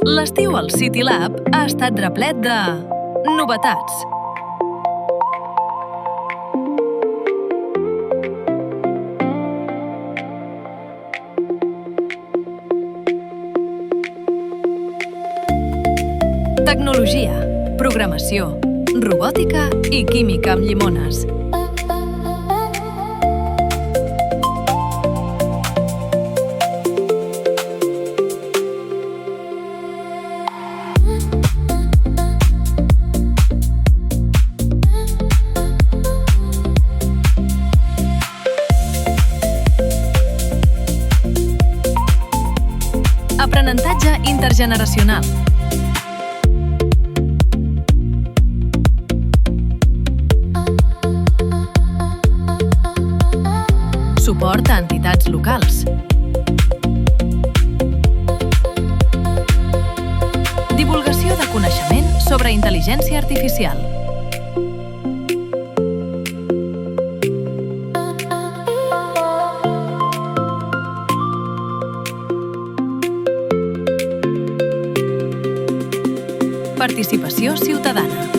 L'estiu al City Lab ha estat replet de novetats. Tecnologia, programació, robòtica i química amb llimones. Aprenentatge intergeneracional. Suport a entitats locals. Divulgació de coneixement sobre intel·ligència artificial. Participació ciutadana.